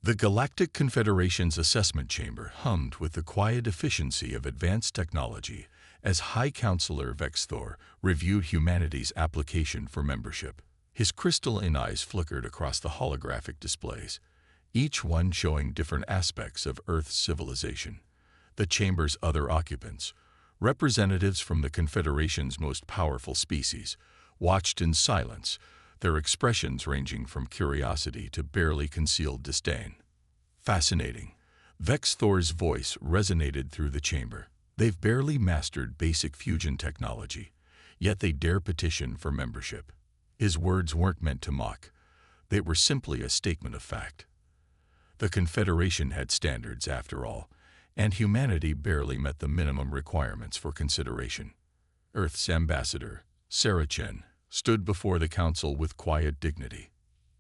The Galactic Confederation's assessment chamber hummed with the quiet efficiency of advanced technology as High Counselor Vexthor reviewed humanity's application for membership. His crystalline eyes flickered across the holographic displays, each one showing different aspects of Earth's civilization. The chamber's other occupants, representatives from the Confederation's most powerful species, watched in silence, their expressions ranging from curiosity to barely concealed disdain. Fascinating. Vexthor's voice resonated through the chamber. They've barely mastered basic fusion technology, yet they dare petition for membership. His words weren't meant to mock. They were simply a statement of fact. The Confederation had standards, after all, and humanity barely met the minimum requirements for consideration. Earth's ambassador, Sarah Chen, stood before the council with quiet dignity.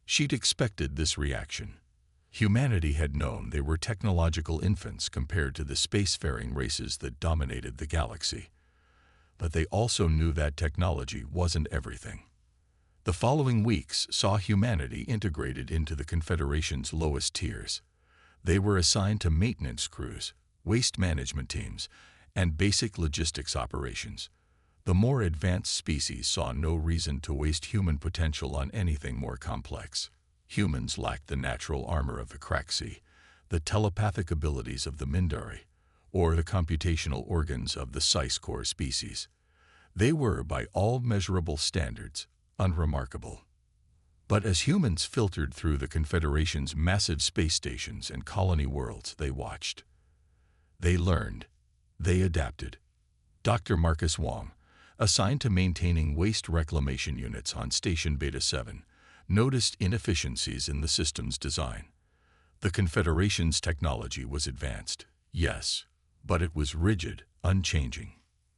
She'd expected this reaction. Humanity had known they were technological infants compared to the spacefaring races that dominated the galaxy. But they also knew that technology wasn't everything. The following weeks saw humanity integrated into the Confederation's lowest tiers. They were assigned to maintenance crews, waste management teams, and basic logistics operations. The more advanced species saw no reason to waste human potential on anything more complex. Humans lacked the natural armor of the Kraxi, the telepathic abilities of the Mindari, or the computational organs of the Sice-Core species. They were, by all measurable standards, unremarkable. But as humans filtered through the Confederation's massive space stations and colony worlds, they watched. They learned. They adapted. Dr. Marcus Wong, assigned to maintaining waste reclamation units on Station Beta 7, noticed inefficiencies in the system's design. The Confederation's technology was advanced, yes, but it was rigid, unchanging.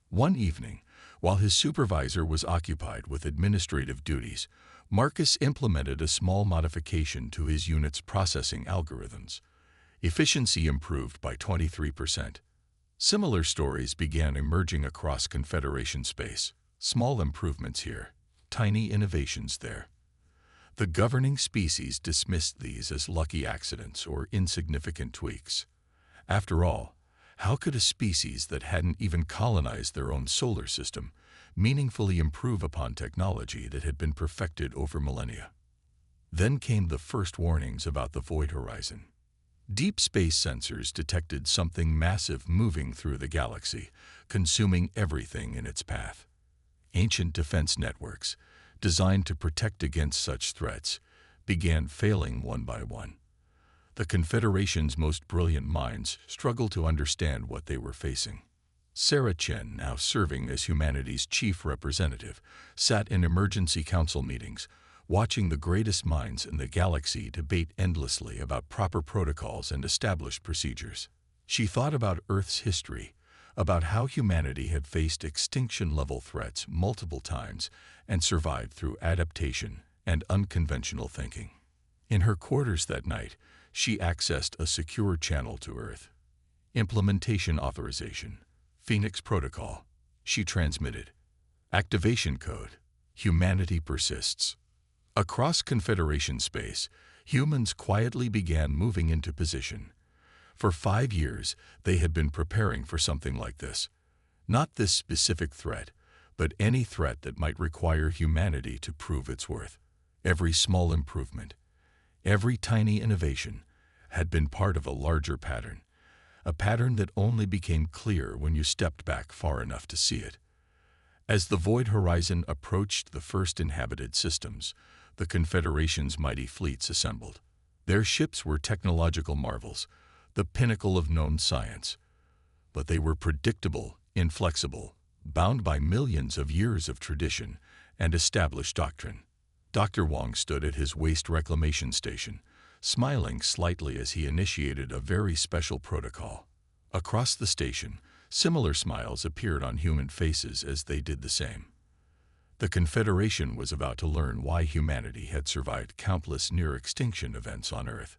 One evening, while his supervisor was occupied with administrative duties, Marcus implemented a small modification to his unit's processing algorithms. Efficiency improved by 23%. Similar stories began emerging across Confederation space. Small improvements here, tiny innovations there. The governing species dismissed these as lucky accidents or insignificant tweaks. After all, how could a species that hadn't even colonized their own solar system meaningfully improve upon technology that had been perfected over millennia? Then came the first warnings about the void horizon. Deep space sensors detected something massive moving through the galaxy, consuming everything in its path. Ancient defense networks, designed to protect against such threats, began failing one by one. The Confederation's most brilliant minds struggled to understand what they were facing. Sarah Chen, now serving as humanity's chief representative, sat in emergency council meetings, watching the greatest minds in the galaxy debate endlessly about proper protocols and established procedures. She thought about Earth's history, about how humanity had faced extinction-level threats multiple times and survived through adaptation and unconventional thinking. In her quarters that night, she accessed a secure channel to Earth. Implementation authorization. Phoenix Protocol. She transmitted. Activation code. Humanity persists. Across Confederation space, humans quietly began moving into position. For 5 years, they had been preparing for something like this. Not this specific threat, but any threat that might require humanity to prove its worth. Every small improvement, every tiny innovation, had been part of a larger pattern, a pattern that only became clear when you stepped back far enough to see it. As the void horizon approached the first inhabited systems, the Confederation's mighty fleets assembled. Their ships were technological marvels, the pinnacle of known science. But they were predictable, inflexible, bound by millions of years of tradition and established doctrine. Dr. Wong stood at his waste reclamation station, smiling slightly as he initiated a very special protocol. Across the station, similar smiles appeared on human faces as they did the same. The Confederation was about to learn why humanity had survived countless near-extinction events on Earth.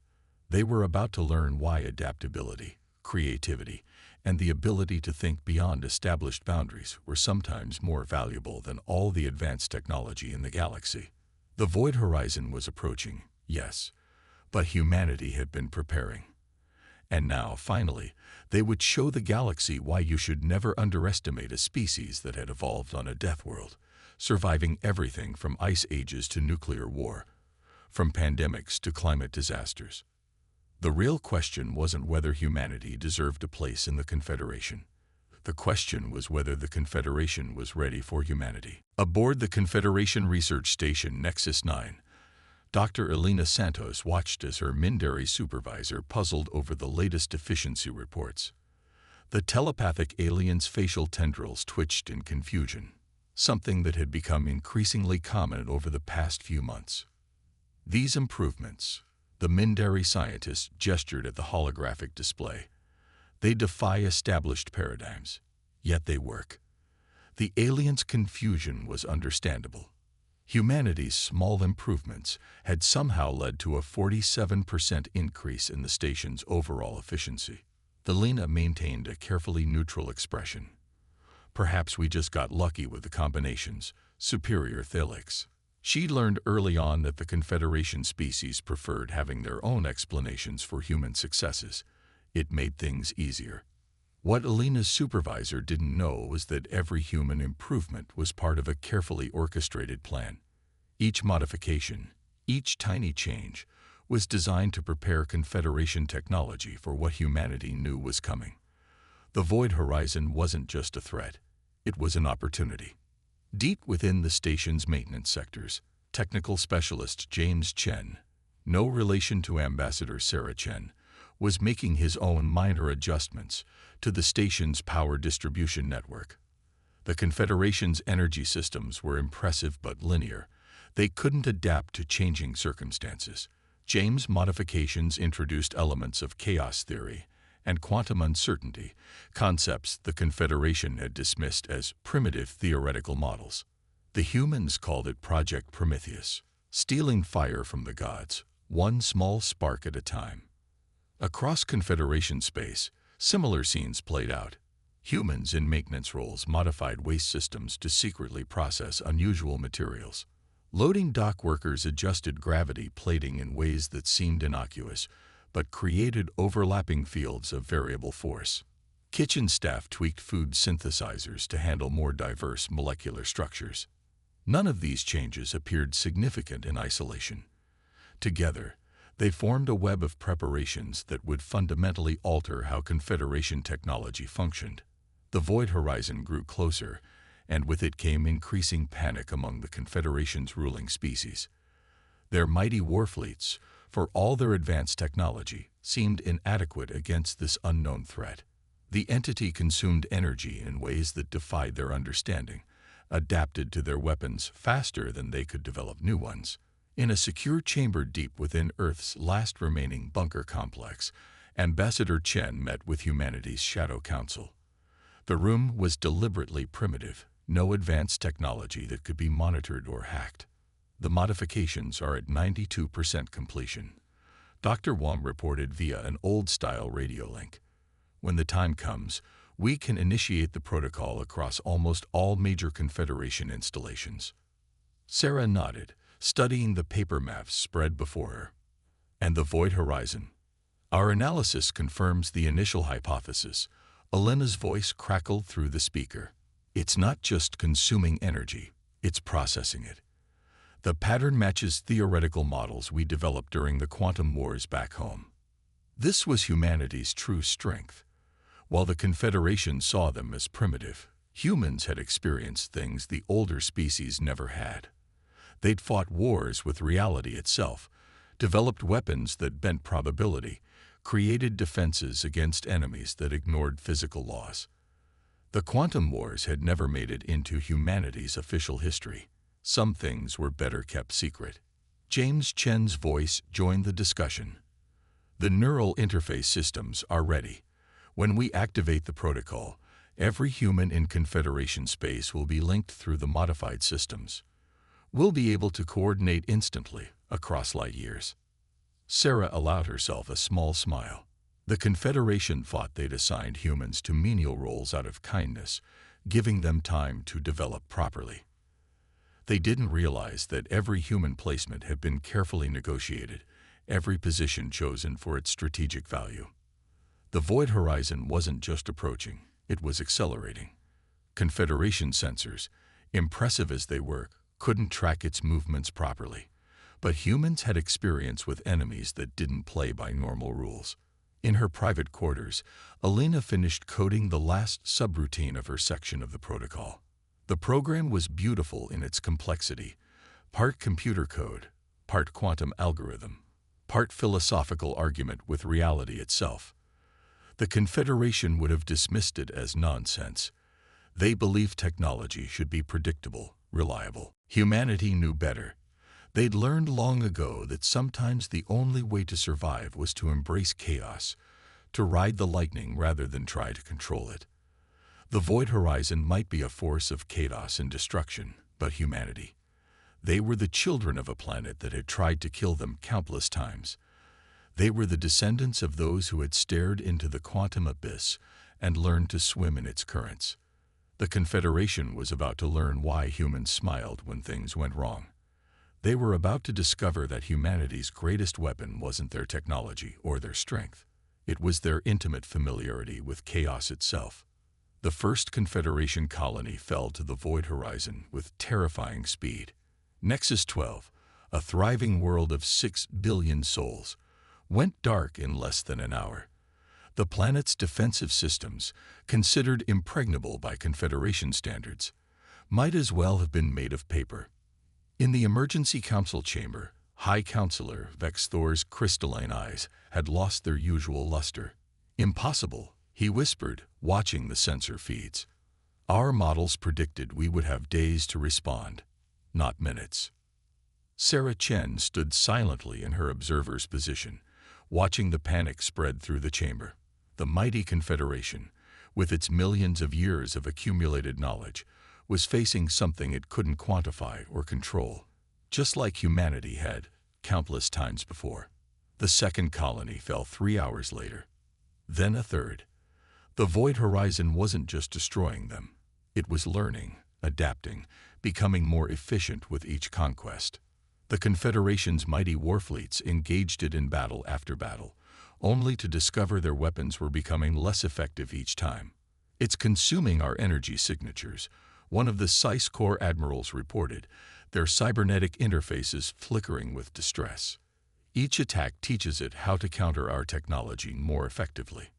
They were about to learn why adaptability, creativity, and the ability to think beyond established boundaries were sometimes more valuable than all the advanced technology in the galaxy. The void horizon was approaching, yes, But humanity had been preparing. And now, finally, they would show the galaxy why you should never underestimate a species that had evolved on a death world, surviving everything from ice ages to nuclear war, from pandemics to climate disasters. The real question wasn't whether humanity deserved a place in the Confederation. The question was whether the Confederation was ready for humanity. Aboard the Confederation Research Station Nexus 9, Dr. Elena Santos watched as her Mindari supervisor puzzled over the latest efficiency reports. The telepathic alien's facial tendrils twitched in confusion, something that had become increasingly common over the past few months. These improvements, the Mindari scientist gestured at the holographic display. They defy established paradigms, yet they work. The alien's confusion was understandable. Humanity's small improvements had somehow led to a 47% increase in the station's overall efficiency. Elena maintained a carefully neutral expression. Perhaps we just got lucky with the combinations, superior thelix. She learned early on that the Confederation species preferred having their own explanations for human successes. It made things easier. What Elena's supervisor didn't know was that every human improvement was part of a carefully orchestrated plan. Each modification, each tiny change, was designed to prepare Confederation technology for what humanity knew was coming. The Void Horizon wasn't just a threat, it was an opportunity. Deep within the station's maintenance sectors, technical specialist James Chen, no relation to Ambassador Sarah Chen, was making his own minor adjustments to the station's power distribution network. The Confederation's energy systems were impressive but linear. They couldn't adapt to changing circumstances. James' modifications introduced elements of chaos theory and quantum uncertainty, concepts the Confederation had dismissed as primitive theoretical models. The humans called it Project Prometheus, stealing fire from the gods, one small spark at a time. Across Confederation space, similar scenes played out. Humans in maintenance roles modified waste systems to secretly process unusual materials. Loading dock workers adjusted gravity plating in ways that seemed innocuous, but created overlapping fields of variable force. Kitchen staff tweaked food synthesizers to handle more diverse molecular structures. None of these changes appeared significant in isolation. Together, they formed a web of preparations that would fundamentally alter how Confederation technology functioned. The Void Horizon grew closer, and with it came increasing panic among the Confederation's ruling species. Their mighty warfleets, for all their advanced technology, seemed inadequate against this unknown threat. The entity consumed energy in ways that defied their understanding, adapted to their weapons faster than they could develop new ones. In a secure chamber deep within Earth's last remaining bunker complex, Ambassador Chen met with humanity's Shadow Council. The room was deliberately primitive, no advanced technology that could be monitored or hacked. The modifications are at 92% completion. Dr. Wong reported via an old-style radio link. When the time comes, we can initiate the protocol across almost all major Confederation installations. Sarah nodded, studying the paper maps spread before her. And the Void Horizon. Our analysis confirms the initial hypothesis. Elena's voice crackled through the speaker. It's not just consuming energy, it's processing it. The pattern matches theoretical models we developed during the quantum wars back home. This was humanity's true strength. While the Confederation saw them as primitive, humans had experienced things the older species never had. They'd fought wars with reality itself, developed weapons that bent probability, created defenses against enemies that ignored physical laws. The quantum wars had never made it into humanity's official history. Some things were better kept secret. James Chen's voice joined the discussion. The neural interface systems are ready. When we activate the protocol, every human in Confederation space will be linked through the modified systems. We'll be able to coordinate instantly across light years. Sarah allowed herself a small smile. The Confederation thought they'd assigned humans to menial roles out of kindness, giving them time to develop properly. They didn't realize that every human placement had been carefully negotiated, every position chosen for its strategic value. The void horizon wasn't just approaching, it was accelerating. Confederation sensors, impressive as they were, couldn't track its movements properly. But humans had experience with enemies that didn't play by normal rules. In her private quarters, Alina finished coding the last subroutine of her section of the protocol. The program was beautiful in its complexity, part computer code, part quantum algorithm, part philosophical argument with reality itself. The Confederation would have dismissed it as nonsense. They believed technology should be predictable, reliable. Humanity knew better. They'd learned long ago that sometimes the only way to survive was to embrace chaos, to ride the lightning rather than try to control it. The void horizon might be a force of chaos and destruction, but humanity. They were the children of a planet that had tried to kill them countless times. They were the descendants of those who had stared into the quantum abyss and learned to swim in its currents. The Confederation was about to learn why humans smiled when things went wrong. They were about to discover that humanity's greatest weapon wasn't their technology or their strength. It was their intimate familiarity with chaos itself. The first Confederation colony fell to the void horizon with terrifying speed. Nexus 12, a thriving world of 6 billion souls, went dark in less than an hour. The planet's defensive systems, considered impregnable by Confederation standards, might as well have been made of paper. In the emergency council chamber, High Counselor Vex Thor's crystalline eyes had lost their usual luster. "Impossible," he whispered, watching the sensor feeds. "Our models predicted we would have days to respond, not minutes." Sarah Chen stood silently in her observer's position, watching the panic spread through the chamber. The mighty Confederation, with its millions of years of accumulated knowledge, was facing something it couldn't quantify or control, just like humanity had countless times before. The second colony fell 3 hours later. Then a third. The void horizon wasn't just destroying them. It was learning, adapting, becoming more efficient with each conquest. The Confederation's mighty warfleets engaged it in battle after battle, only to discover their weapons were becoming less effective each time. "It's consuming our energy signatures," one of the Sci-Fi Corps admirals reported, their cybernetic interfaces flickering with distress. "Each attack teaches it how to counter our technology more effectively."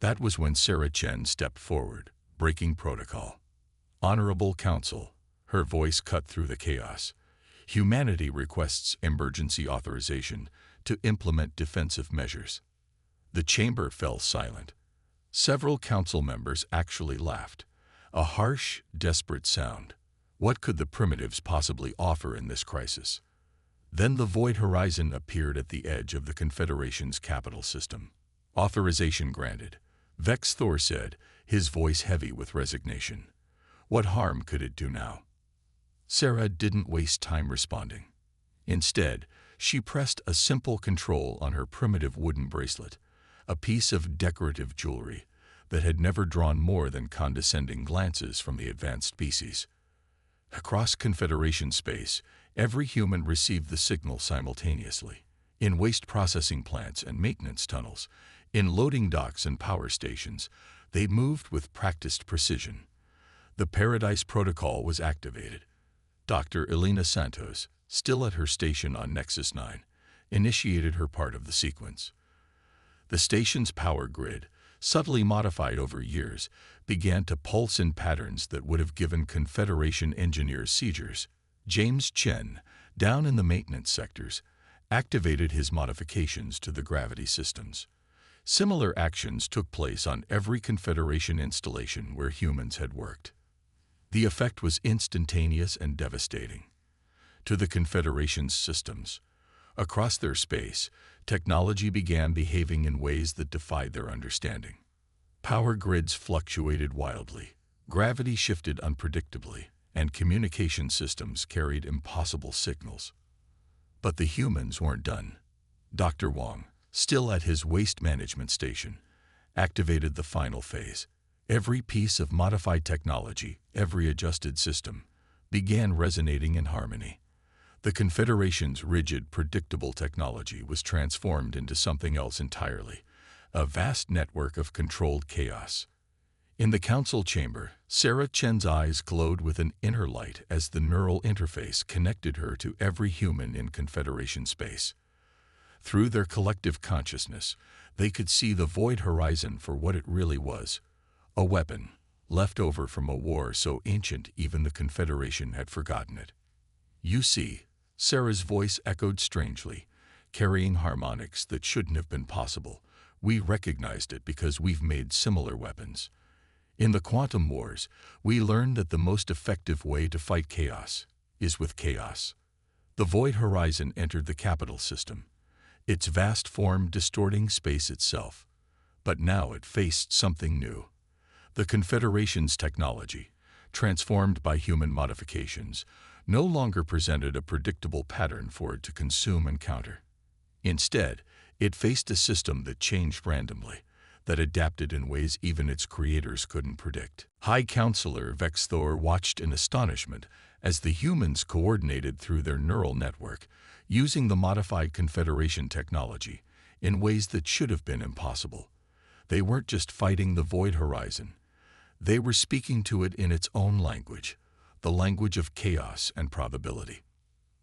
That was when Sarah Chen stepped forward, breaking protocol. "Honorable Council," her voice cut through the chaos. "Humanity requests emergency authorization to implement defensive measures." The chamber fell silent. Several council members actually laughed. A harsh, desperate sound. What could the primitives possibly offer in this crisis? Then the void horizon appeared at the edge of the Confederation's capital system. "Authorization granted," Vex Thor said, his voice heavy with resignation. What harm could it do now? Sarah didn't waste time responding. Instead, she pressed a simple control on her primitive wooden bracelet, a piece of decorative jewelry that had never drawn more than condescending glances from the advanced species. Across Confederation space, every human received the signal simultaneously. In waste processing plants and maintenance tunnels, in loading docks and power stations, they moved with practiced precision. The Paradise Protocol was activated. Dr. Elena Santos, still at her station on Nexus 9, initiated her part of the sequence. The station's power grid, subtly modified over years, began to pulse in patterns that would have given Confederation engineers seizures. James Chen, down in the maintenance sectors, activated his modifications to the gravity systems. Similar actions took place on every Confederation installation where humans had worked. The effect was instantaneous and devastating. To the Confederation's systems, across their space, technology began behaving in ways that defied their understanding. Power grids fluctuated wildly, gravity shifted unpredictably, and communication systems carried impossible signals. But the humans weren't done. Dr. Wong, still at his waste management station, activated the final phase. Every piece of modified technology, every adjusted system, began resonating in harmony. The Confederation's rigid, predictable technology was transformed into something else entirely, a vast network of controlled chaos. In the council chamber, Sarah Chen's eyes glowed with an inner light as the neural interface connected her to every human in Confederation space. Through their collective consciousness, they could see the Void Horizon for what it really was, a weapon, left over from a war so ancient even the Confederation had forgotten it. You see, Sarah's voice echoed strangely, carrying harmonics that shouldn't have been possible. We recognized it because we've made similar weapons. In the quantum wars, we learned that the most effective way to fight chaos is with chaos. The Void Horizon entered the capital system, its vast form distorting space itself. But now it faced something new. The Confederation's technology, transformed by human modifications, no longer presented a predictable pattern for it to consume and counter. Instead, it faced a system that changed randomly, that adapted in ways even its creators couldn't predict. High Counselor Vexthor watched in astonishment as the humans coordinated through their neural network, using the modified Confederation technology in ways that should have been impossible. They weren't just fighting the Void Horizon. They were speaking to it in its own language, the language of chaos and probability.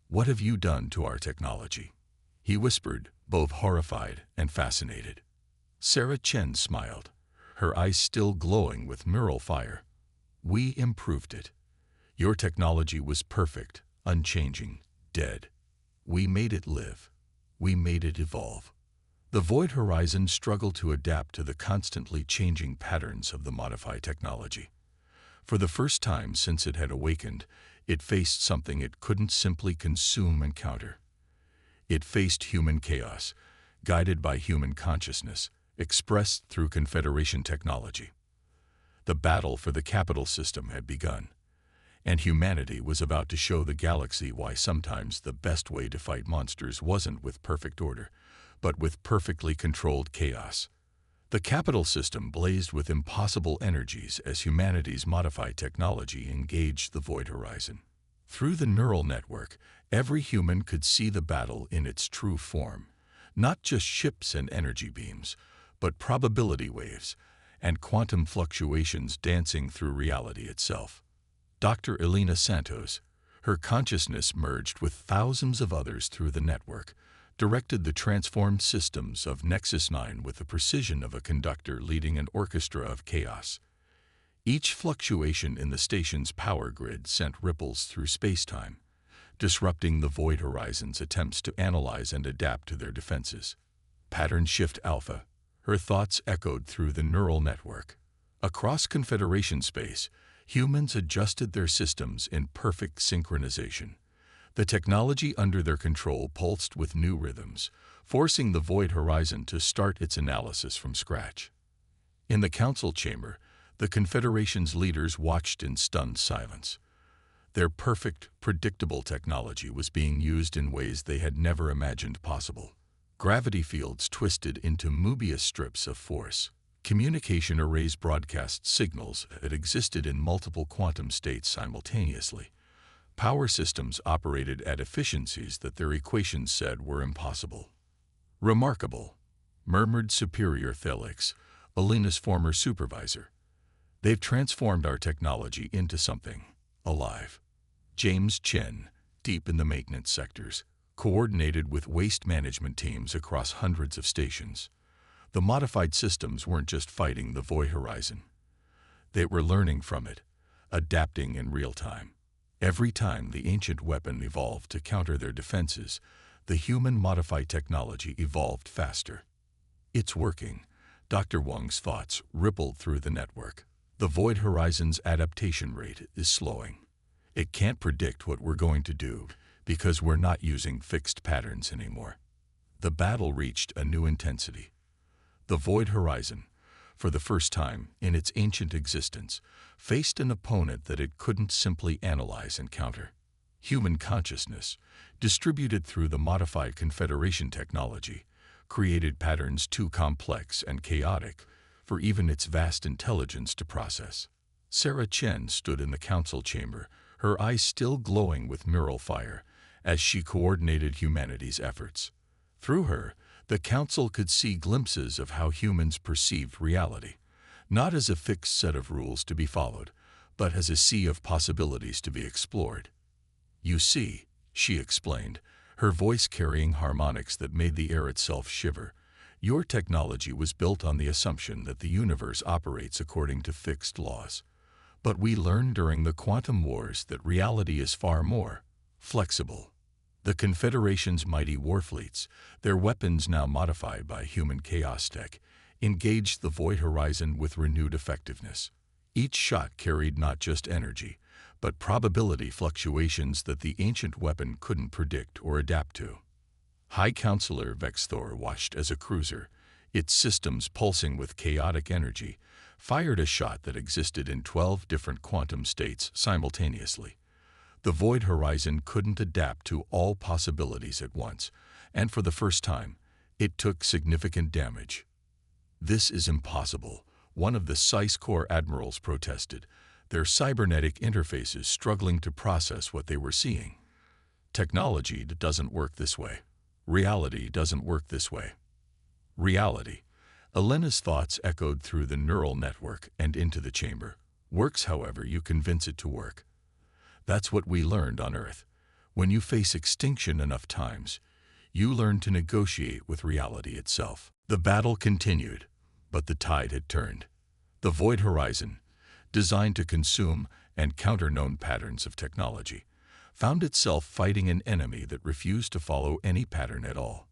"What have you done to our technology?" he whispered, both horrified and fascinated. Sarah Chen smiled, her eyes still glowing with neural fire. "We improved it. Your technology was perfect, unchanging, dead. We made it live. We made it evolve." The Void Horizon struggled to adapt to the constantly changing patterns of the modified technology. For the first time since it had awakened, it faced something it couldn't simply consume and counter. It faced human chaos, guided by human consciousness, expressed through Confederation technology. The battle for the capital system had begun, and humanity was about to show the galaxy why sometimes the best way to fight monsters wasn't with perfect order, but with perfectly controlled chaos. The capital system blazed with impossible energies as humanity's modified technology engaged the Void Horizon. Through the neural network, every human could see the battle in its true form, not just ships and energy beams, but probability waves and quantum fluctuations dancing through reality itself. Dr. Elena Santos, her consciousness merged with thousands of others through the network, directed the transformed systems of Nexus 9 with the precision of a conductor leading an orchestra of chaos. Each fluctuation in the station's power grid sent ripples through space-time, disrupting the Void Horizon's attempts to analyze and adapt to their defenses. Pattern Shift Alpha, her thoughts echoed through the neural network. Across Confederation space, humans adjusted their systems in perfect synchronization. The technology under their control pulsed with new rhythms, forcing the Void Horizon to start its analysis from scratch. In the council chamber, the Confederation's leaders watched in stunned silence. Their perfect, predictable technology was being used in ways they had never imagined possible. Gravity fields twisted into Mobius strips of force. Communication arrays broadcast signals that existed in multiple quantum states simultaneously. Power systems operated at efficiencies that their equations said were impossible. "Remarkable," murmured Superior Thelix, Alina's former supervisor. "They've transformed our technology into something alive." James Chen, deep in the maintenance sectors, coordinated with waste management teams across hundreds of stations. The modified systems weren't just fighting the Void Horizon. They were learning from it, adapting in real time. Every time the ancient weapon evolved to counter their defenses, the human modified technology evolved faster. "It's working," Dr. Wang's thoughts rippled through the network. "The Void Horizon's adaptation rate is slowing. It can't predict what we're going to do because we're not using fixed patterns anymore." The battle reached a new intensity. The Void Horizon, for the first time in its ancient existence, faced an opponent that it couldn't simply analyze and counter. Human consciousness, distributed through the modified Confederation technology, created patterns too complex and chaotic for even its vast intelligence to process. Sarah Chen stood in the council chamber, her eyes still glowing with neural fire, as she coordinated humanity's efforts. Through her, the Council could see glimpses of how humans perceived reality, not as a fixed set of rules to be followed, but as a sea of possibilities to be explored. "You see," she explained, her voice carrying harmonics that made the air itself shiver, "your technology was built on the assumption that the universe operates according to fixed laws. But we learned during the quantum wars that reality is far more flexible." The Confederation's mighty warfleets, their weapons now modified by human chaos tech, engaged the void horizon with renewed effectiveness. Each shot carried not just energy, but probability fluctuations that the ancient weapon couldn't predict or adapt to. High Counselor Vexthor watched as a cruiser, its systems pulsing with chaotic energy, fired a shot that existed in 12 different quantum states simultaneously. The void horizon couldn't adapt to all possibilities at once, and for the first time, it took significant damage. "This is impossible," one of the Sci-Fi Corps admirals protested, their cybernetic interfaces struggling to process what they were seeing. "Technology doesn't work this way. Reality doesn't work this way." Reality. Elena's thoughts echoed through the neural network and into the chamber. "Works however you convince it to work. That's what we learned on Earth. When you face extinction enough times, you learn to negotiate with reality itself." The battle continued, but the tide had turned. The void horizon, designed to consume and counter known patterns of technology, found itself fighting an enemy that refused to follow any pattern at all.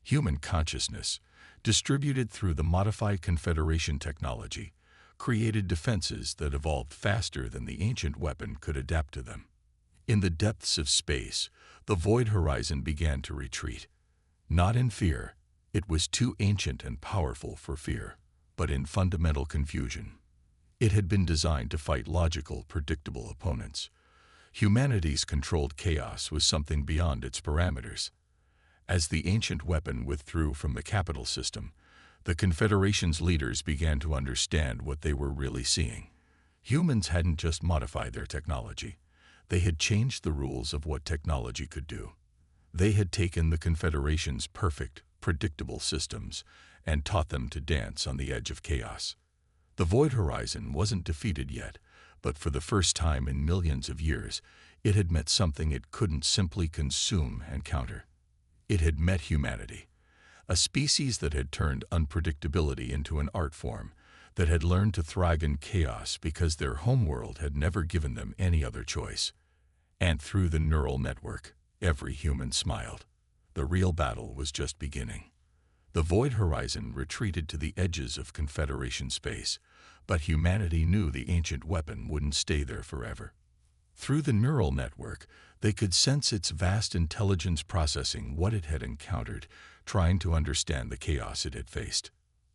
Human consciousness, distributed through the modified Confederation technology, created defenses that evolved faster than the ancient weapon could adapt to them. In the depths of space, the void horizon began to retreat. Not in fear, it was too ancient and powerful for fear, but in fundamental confusion. It had been designed to fight logical, predictable opponents. Humanity's controlled chaos was something beyond its parameters. As the ancient weapon withdrew from the capital system, the Confederation's leaders began to understand what they were really seeing. Humans hadn't just modified their technology. They had changed the rules of what technology could do. They had taken the Confederation's perfect, predictable systems and taught them to dance on the edge of chaos. The void horizon wasn't defeated yet, but for the first time in millions of years, it had met something it couldn't simply consume and counter. It had met humanity. A species that had turned unpredictability into an art form, that had learned to thrive in chaos because their homeworld had never given them any other choice. And through the neural network, every human smiled. The real battle was just beginning. The void horizon retreated to the edges of Confederation space, but humanity knew the ancient weapon wouldn't stay there forever. Through the neural network, they could sense its vast intelligence processing what it had encountered, trying to understand the chaos it had faced.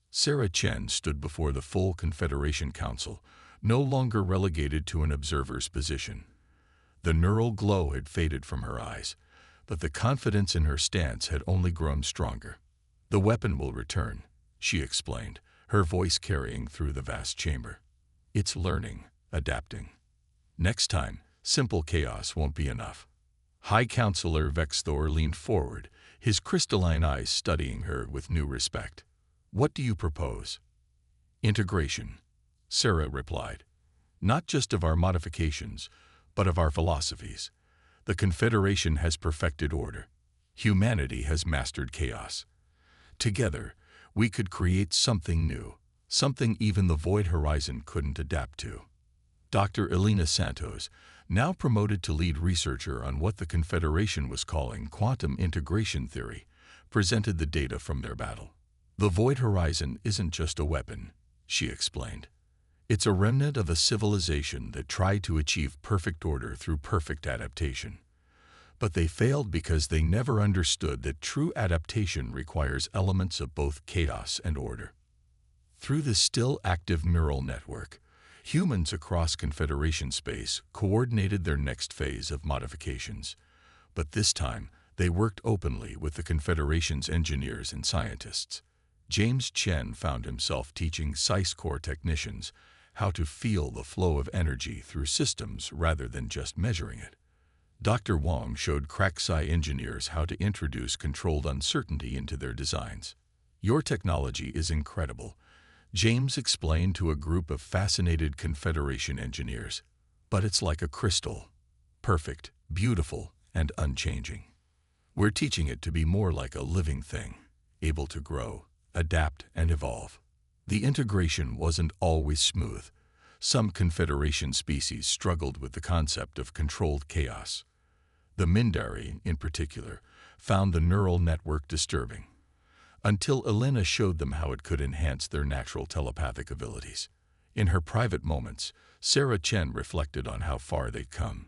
Sarah Chen stood before the full Confederation Council, no longer relegated to an observer's position. The neural glow had faded from her eyes, but the confidence in her stance had only grown stronger. "The weapon will return," she explained, her voice carrying through the vast chamber. "It's learning, adapting. Next time, simple chaos won't be enough." High Counselor Vexthor leaned forward, his crystalline eyes studying her with new respect. "What do you propose?" "Integration," Sarah replied. "Not just of our modifications, but of our philosophies. The Confederation has perfected order. Humanity has mastered chaos. Together, we could create something new, something even the void horizon couldn't adapt to." Dr. Elena Santos, now promoted to lead researcher on what the Confederation was calling quantum integration theory, presented the data from their battle. "The void horizon isn't just a weapon," she explained. "It's a remnant of a civilization that tried to achieve perfect order through perfect adaptation. But they failed because they never understood that true adaptation requires elements of both chaos and order." Through the still active neural network, humans across Confederation space coordinated their next phase of modifications. But this time, they worked openly with the Confederation's engineers and scientists. James Chen found himself teaching Sci-Fi Corps technicians how to feel the flow of energy through systems rather than just measuring it. Dr. Wong showed crack Sci engineers how to introduce controlled uncertainty into their designs. Your technology is incredible, James explained to a group of fascinated Confederation engineers. But it's like a crystal, perfect, beautiful, and unchanging. We're teaching it to be more like a living thing, able to grow, adapt, and evolve. The integration wasn't always smooth. Some Confederation species struggled with the concept of controlled chaos. The Mindari, in particular, found the neural network disturbing, until Elena showed them how it could enhance their natural telepathic abilities. In her private moments, Sarah Chen reflected on how far they'd come.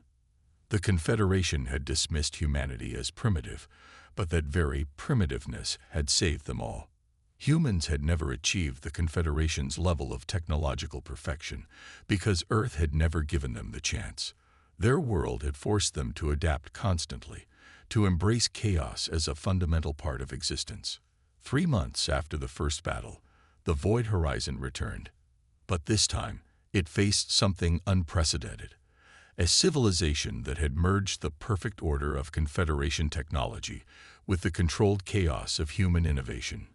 The Confederation had dismissed humanity as primitive, but that very primitiveness had saved them all. Humans had never achieved the Confederation's level of technological perfection because Earth had never given them the chance. Their world had forced them to adapt constantly, to embrace chaos as a fundamental part of existence. 3 months after the first battle, the Void Horizon returned. But this time, it faced something unprecedented. A civilization that had merged the perfect order of Confederation technology with the controlled chaos of human innovation.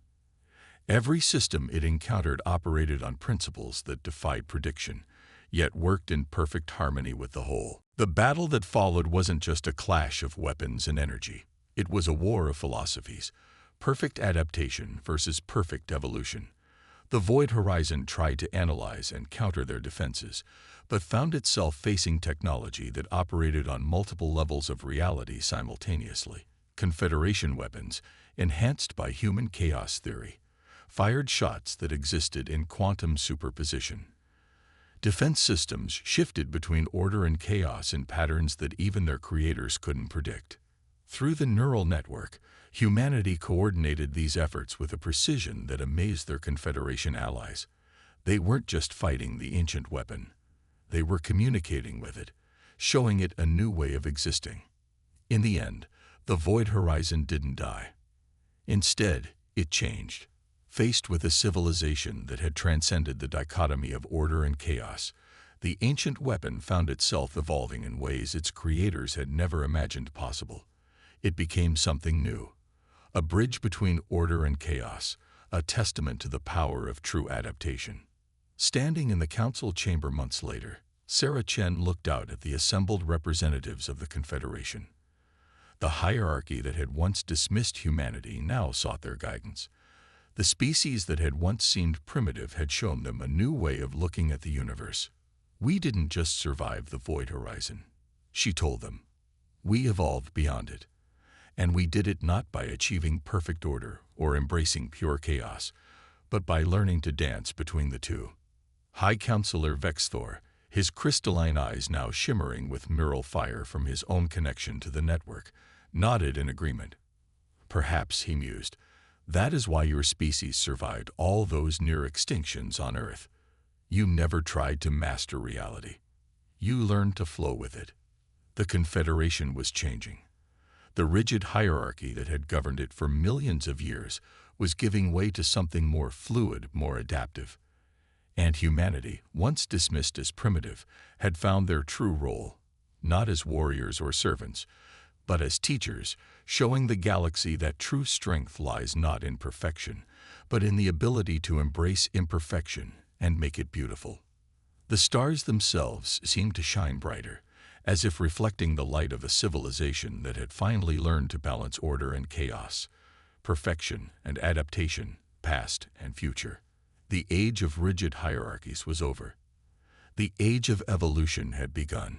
Every system it encountered operated on principles that defied prediction, yet worked in perfect harmony with the whole. The battle that followed wasn't just a clash of weapons and energy. It was a war of philosophies, perfect adaptation versus perfect evolution. The Void Horizon tried to analyze and counter their defenses, but found itself facing technology that operated on multiple levels of reality simultaneously. Confederation weapons, enhanced by human chaos theory, fired shots that existed in quantum superposition. Defense systems shifted between order and chaos in patterns that even their creators couldn't predict. Through the neural network, humanity coordinated these efforts with a precision that amazed their Confederation allies. They weren't just fighting the ancient weapon. They were communicating with it, showing it a new way of existing. In the end, the Void Horizon didn't die. Instead, it changed. Faced with a civilization that had transcended the dichotomy of order and chaos, the ancient weapon found itself evolving in ways its creators had never imagined possible. It became something new, a bridge between order and chaos, a testament to the power of true adaptation. Standing in the council chamber months later, Sarah Chen looked out at the assembled representatives of the Confederation. The hierarchy that had once dismissed humanity now sought their guidance. The species that had once seemed primitive had shown them a new way of looking at the universe. "We didn't just survive the Void Horizon," she told them. "We evolved beyond it. And we did it not by achieving perfect order or embracing pure chaos, but by learning to dance between the two." High Counselor Vexthor, his crystalline eyes now shimmering with neural fire from his own connection to the network, nodded in agreement. "Perhaps," he mused, "that is why your species survived all those near extinctions on Earth. You never tried to master reality. You learned to flow with it." The Confederation was changing. The rigid hierarchy that had governed it for millions of years was giving way to something more fluid, more adaptive. And humanity, once dismissed as primitive, had found their true role, not as warriors or servants, but as teachers, showing the galaxy that true strength lies not in perfection, but in the ability to embrace imperfection and make it beautiful. The stars themselves seemed to shine brighter, as if reflecting the light of a civilization that had finally learned to balance order and chaos, perfection and adaptation, past and future. The age of rigid hierarchies was over. The age of evolution had begun.